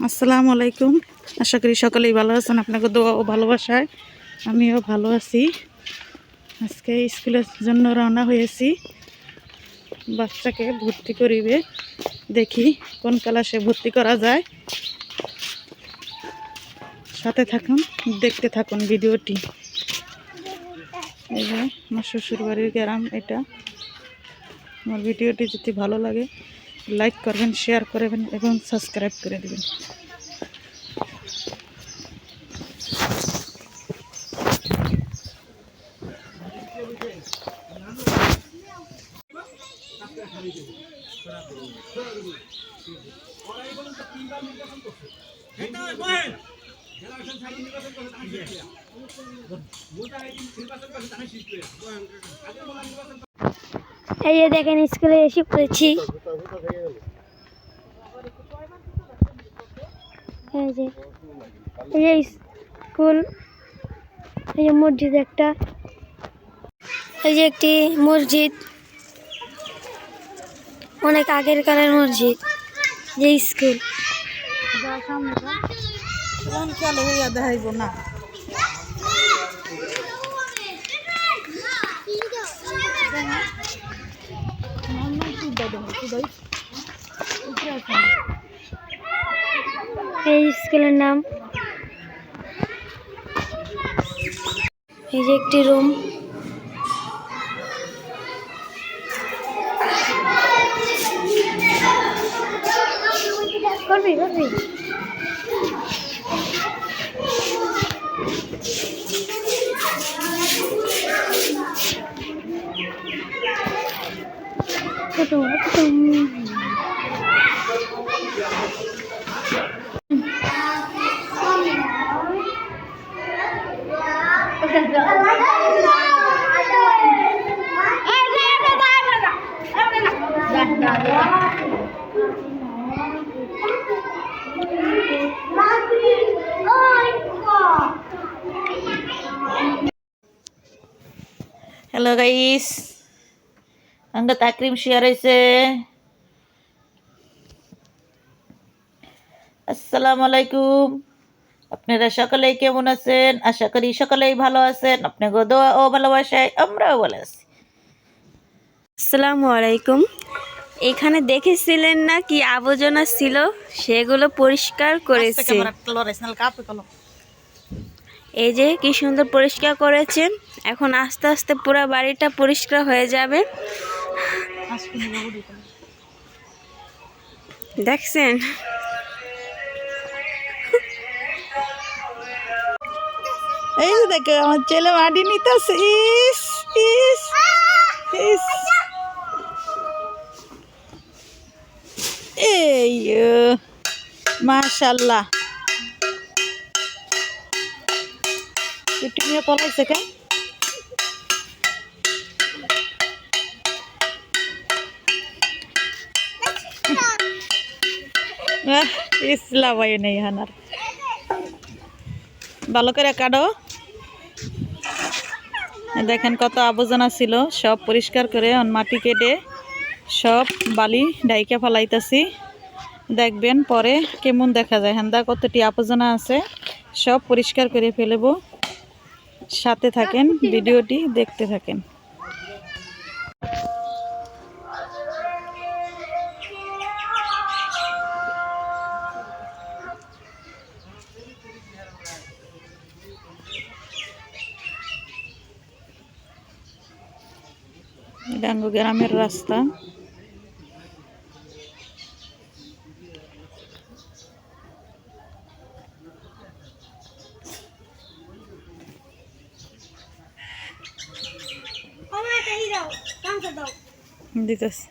আসসালামু আলাইকুম। আশা করি সকলেই ভালো আছেন। আপনাকে দোয়া ও ভালোবাসায় আমিও ভালো আছি। আজকে স্কুলের জন্য রওনা হয়েছি। বাচ্চাকে ভর্তি করিবে, দেখি কোন ক্লাসে ভর্তি করা যায়। সাথে থাকুন, দেখতে থাকুন ভিডিওটি। এই যে আমার শ্বশুর বাড়ির গ্রাম এটা। আমার ভিডিওটি যদি ভালো লাগে লাইক করবেন, শেয়ার করবেন এবং সাবস্ক্রাইব করে দেবেন। এই যে দেখেন স্কুলে এসে পড়েছি। এই যে স্কুল, এই যে মসজিদ একটা, এই যে একটি মসজিদ, অনেক আগের কালের মসজিদ। যে স্কুল দেখাইব না এই স্কুলের নাম। এই যে একটি রুম, করবি করবি হ্যালো গাইস, আঙ্গা তাকরিম শেয়ার হয়েছে। আসসালামু আলাইকুম। আপনারা সকলেই কেমন আছেন? আশা করি সকলেই ভালো আছেন। আপনাকে দোয়া ও ভালোবাসায় আমরাও ভালো আছি। আসসালামু আলাইকুম। এখানে দেখেছিলেন না কি আবর্জনা ছিল, সেগুলো পরিষ্কার করেছে। এই যে কি সুন্দর পরিষ্কার করেছেন। এখন আস্তে আস্তে পুরো বাড়িটা পরিষ্কার হয়ে যাবে। দেখছেন? এই যে দেখো আমার ছেলে মাটি নিতেছে। ইস ইস ইস, এই মাশাআল্লাহ। নিয়ে পলাইছে কেন? ইসলা ভাই নেই হানার, ভালো করে কাটো। দেখেন কত আবর্জনা ছিল, সব পরিষ্কার করে মাটি কেটে সব বালি ডাইকা ফেলাইতেছি। দেখবেন পরে কেমন দেখা যায়। হেন্দা কতটি আবর্জনা আছে সব পরিষ্কার করে ফেলব। সাথে থাকেন, ভিডিওটি দেখতে থাকেন। ডাঙ্গ গ্রামের রাস্তা। দিতেছে